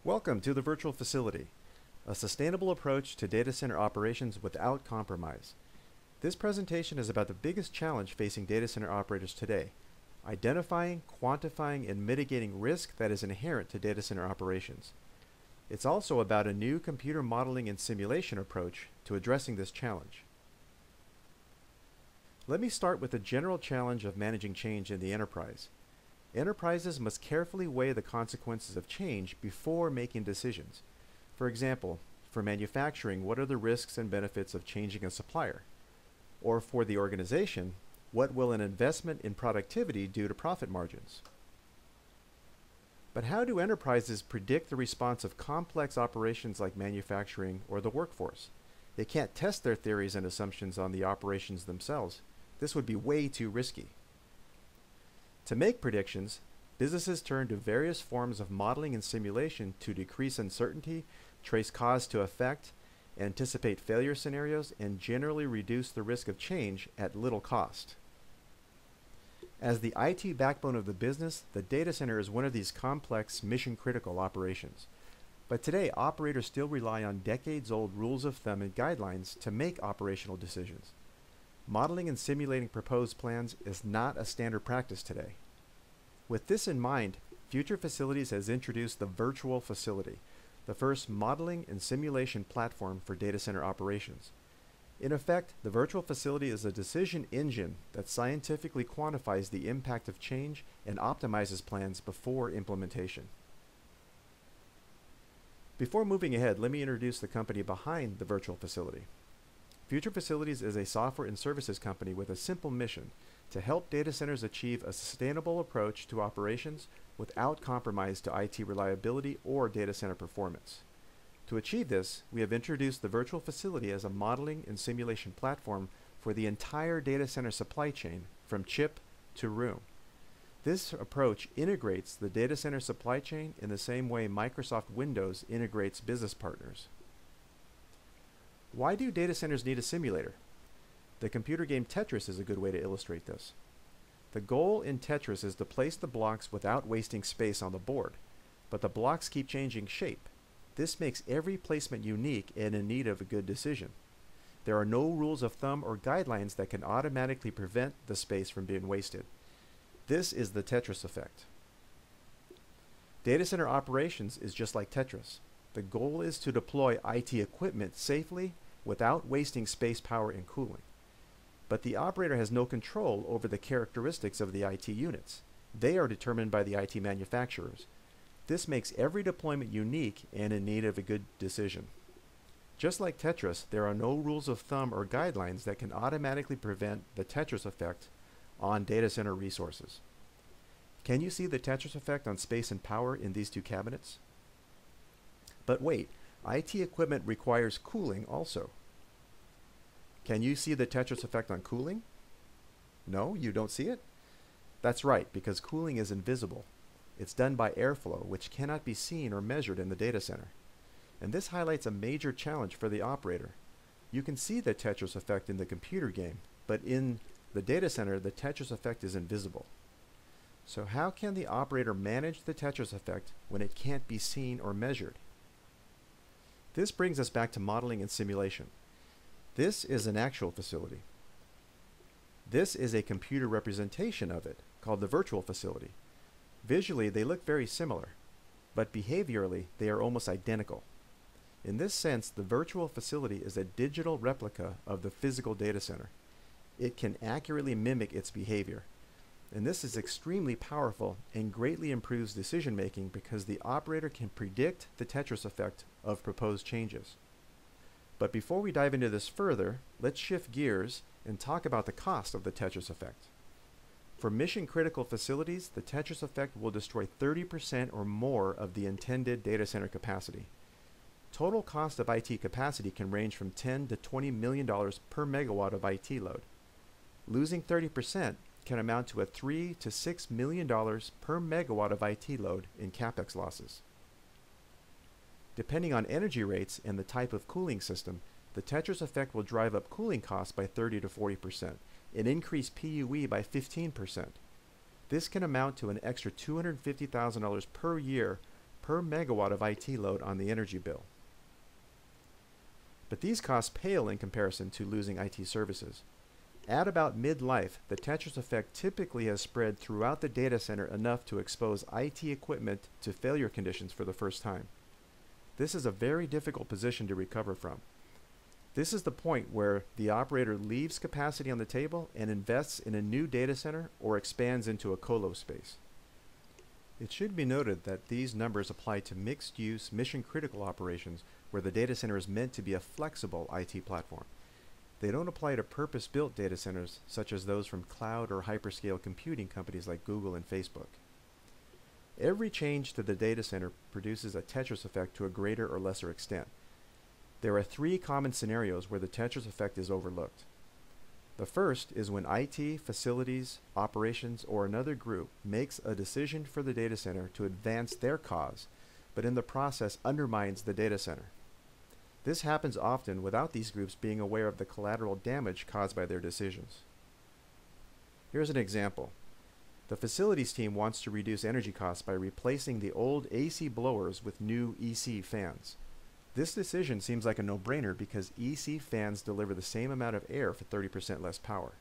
Welcome to the Virtual Facility, a sustainable approach to data center operations without compromise. This presentation is about the biggest challenge facing data center operators today: identifying, quantifying, and mitigating risk that is inherent to data center operations. It's also about a new computer modeling and simulation approach to addressing this challenge. Let me start with the general challenge of managing change in the enterprise. Enterprises must carefully weigh the consequences of change before making decisions. For example, for manufacturing, what are the risks and benefits of changing a supplier? Or for the organization, what will an investment in productivity do to profit margins? But how do enterprises predict the response of complex operations like manufacturing or the workforce? They can't test their theories and assumptions on the operations themselves. This would be way too risky. To make predictions, businesses turn to various forms of modeling and simulation to decrease uncertainty, trace cause to effect, anticipate failure scenarios, and generally reduce the risk of change at little cost. As the IT backbone of the business, the data center is one of these complex, mission-critical operations. But today, operators still rely on decades-old rules of thumb and guidelines to make operational decisions. Modeling and simulating proposed plans is not a standard practice today. With this in mind, Future Facilities has introduced the Virtual Facility, the first modeling and simulation platform for data center operations. In effect, the Virtual Facility is a decision engine that scientifically quantifies the impact of change and optimizes plans before implementation. Before moving ahead, let me introduce the company behind the Virtual Facility. Future Facilities is a software and services company with a simple mission: to help data centers achieve a sustainable approach to operations without compromise to IT reliability or data center performance. To achieve this, we have introduced the Virtual Facility as a modeling and simulation platform for the entire data center supply chain, from chip to room. This approach integrates the data center supply chain in the same way Microsoft Windows integrates business partners. Why do data centers need a simulator? The computer game Tetris is a good way to illustrate this. The goal in Tetris is to place the blocks without wasting space on the board, but the blocks keep changing shape. This makes every placement unique and in need of a good decision. There are no rules of thumb or guidelines that can automatically prevent the space from being wasted. This is the Tetris effect. Data center operations is just like Tetris. The goal is to deploy IT equipment safely without wasting space, power, and cooling. But the operator has no control over the characteristics of the IT units. They are determined by the IT manufacturers. This makes every deployment unique and in need of a good decision. Just like Tetris, there are no rules of thumb or guidelines that can automatically prevent the Tetris effect on data center resources. Can you see the Tetris effect on space and power in these two cabinets? But wait, IT equipment requires cooling also. Can you see the Tetris effect on cooling? No, you don't see it? That's right, because cooling is invisible. It's done by airflow, which cannot be seen or measured in the data center. And this highlights a major challenge for the operator. You can see the Tetris effect in the computer game, but in the data center, the Tetris effect is invisible. So how can the operator manage the Tetris effect when it can't be seen or measured? This brings us back to modeling and simulation. This is an actual facility. This is a computer representation of it, called the Virtual Facility. Visually, they look very similar, but behaviorally, they are almost identical. In this sense, the Virtual Facility is a digital replica of the physical data center. It can accurately mimic its behavior. And this is extremely powerful and greatly improves decision making because the operator can predict the Tetris effect of proposed changes. But before we dive into this further, let's shift gears and talk about the cost of the Tetris effect. For mission-critical facilities, the Tetris effect will destroy 30% or more of the intended data center capacity. Total cost of IT capacity can range from $10 to $20 million per megawatt of IT load. Losing 30% can amount to a $3 to $6 million per megawatt of IT load in capex losses. Depending on energy rates and the type of cooling system, the Tetris effect will drive up cooling costs by 30 to 40% and increase PUE by 15%. This can amount to an extra $250,000 per year per megawatt of IT load on the energy bill. But these costs pale in comparison to losing IT services. At about midlife, the Tetris effect typically has spread throughout the data center enough to expose IT equipment to failure conditions for the first time. This is a very difficult position to recover from. This is the point where the operator leaves capacity on the table and invests in a new data center or expands into a colo space. It should be noted that these numbers apply to mixed-use, mission-critical operations where the data center is meant to be a flexible IT platform. They don't apply to purpose-built data centers such as those from cloud or hyperscale computing companies like Google and Facebook. Every change to the data center produces a Tetris effect to a greater or lesser extent. There are three common scenarios where the Tetris effect is overlooked. The first is when IT, facilities, operations, or another group makes a decision for the data center to advance their cause, but in the process undermines the data center. This happens often without these groups being aware of the collateral damage caused by their decisions. Here's an example. The facilities team wants to reduce energy costs by replacing the old AC blowers with new EC fans. This decision seems like a no-brainer because EC fans deliver the same amount of air for 30% less power.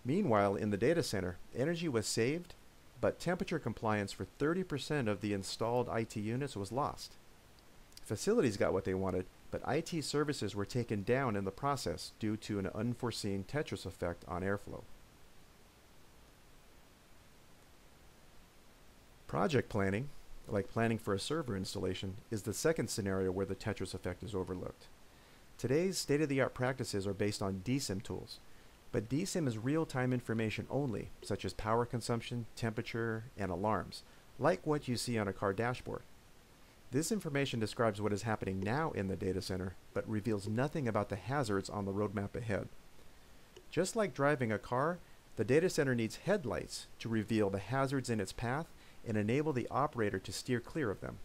Meanwhile, in the data center, energy was saved, but temperature compliance for 30% of the installed IT units was lost. Facilities got what they wanted, but IT services were taken down in the process due to an unforeseen Tetris effect on airflow. Project planning, like planning for a server installation, is the second scenario where the Tetris effect is overlooked. Today's state-of-the-art practices are based on DSIM tools, but DSIM is real-time information only, such as power consumption, temperature, and alarms, like what you see on a car dashboard. This information describes what is happening now in the data center, but reveals nothing about the hazards on the roadmap ahead. Just like driving a car, the data center needs headlights to reveal the hazards in its path and enable the operator to steer clear of them.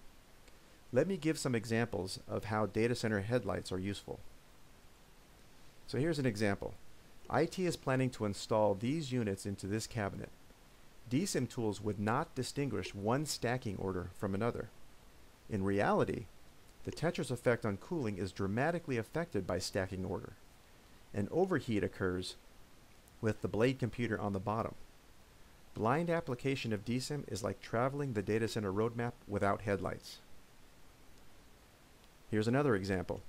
Let me give some examples of how data center headlights are useful. So here's an example. IT is planning to install these units into this cabinet. DSIM tools would not distinguish one stacking order from another. In reality, the Tetris effect on cooling is dramatically affected by stacking order. An overheat occurs with the blade computer on the bottom. Blind application of DSIM is like traveling the data center roadmap without headlights. Here's another example.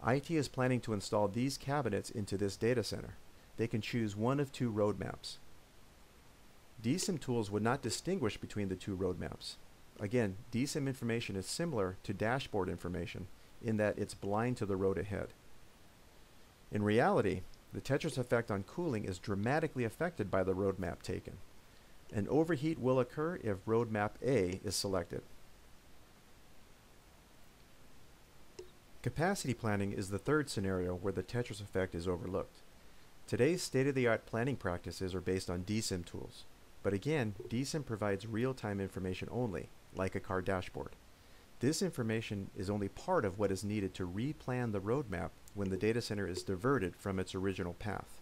IT is planning to install these cabinets into this data center. They can choose one of two roadmaps. DSIM tools would not distinguish between the two roadmaps. Again, DSIM information is similar to dashboard information in that it's blind to the road ahead. In reality, the Tetris effect on cooling is dramatically affected by the roadmap taken. An overheat will occur if roadmap A is selected. Capacity planning is the third scenario where the Tetris effect is overlooked. Today's state-of-the-art planning practices are based on DSIM tools, but again, DSIM provides real-time information only, like a car dashboard. This information is only part of what is needed to replan the roadmap when the data center is diverted from its original path.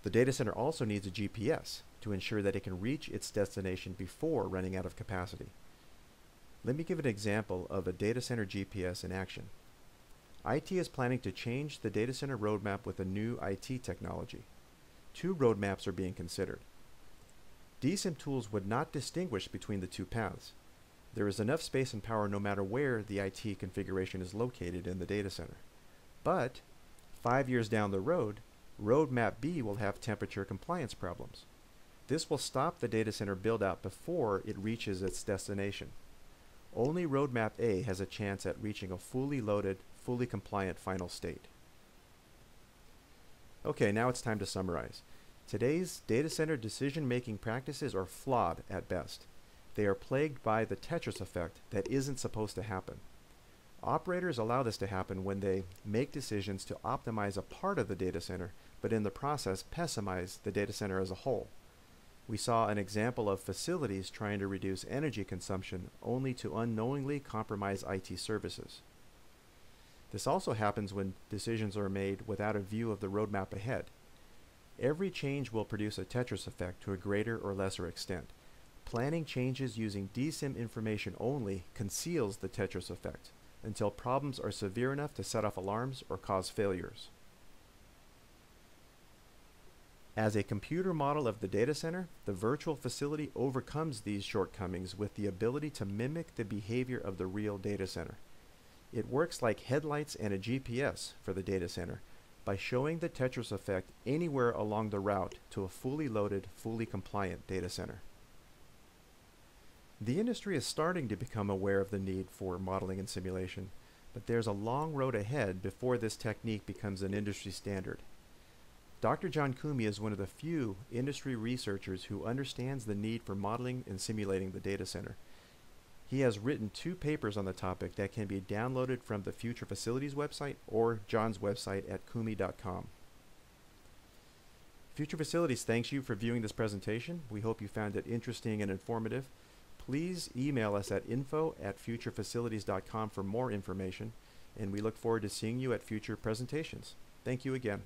The data center also needs a GPS to ensure that it can reach its destination before running out of capacity. Let me give an example of a data center GPS in action. IT is planning to change the data center roadmap with a new IT technology. Two roadmaps are being considered. DSIM tools would not distinguish between the two paths. There is enough space and power no matter where the IT configuration is located in the data center. But 5 years down the road, Roadmap B will have temperature compliance problems. This will stop the data center build-out before it reaches its destination. Only Roadmap A has a chance at reaching a fully loaded, fully compliant final state. Okay, now it's time to summarize. Today's data center decision-making practices are flawed at best. They are plagued by the Tetris effect that isn't supposed to happen. Operators allow this to happen when they make decisions to optimize a part of the data center, but in the process pessimize the data center as a whole. We saw an example of facilities trying to reduce energy consumption only to unknowingly compromise IT services. This also happens when decisions are made without a view of the roadmap ahead. Every change will produce a Tetris effect to a greater or lesser extent, Planning changes using DSIM information only conceals the Tetris effect until problems are severe enough to set off alarms or cause failures. As a computer model of the data center, the virtual facility overcomes these shortcomings with the ability to mimic the behavior of the real data center. It works like headlights and a GPS for the data center by showing the Tetris effect anywhere along the route to a fully loaded, fully compliant data center. The industry is starting to become aware of the need for modeling and simulation, but there's a long road ahead before this technique becomes an industry standard. Dr. John Koomey is one of the few industry researchers who understands the need for modeling and simulating the data center. He has written 2 papers on the topic that can be downloaded from the Future Facilities website or John's website at koomey.com. Future Facilities thanks you for viewing this presentation. We hope you found it interesting and informative. Please email us at info@futurefacilities.com for more information, and we look forward to seeing you at future presentations. Thank you again.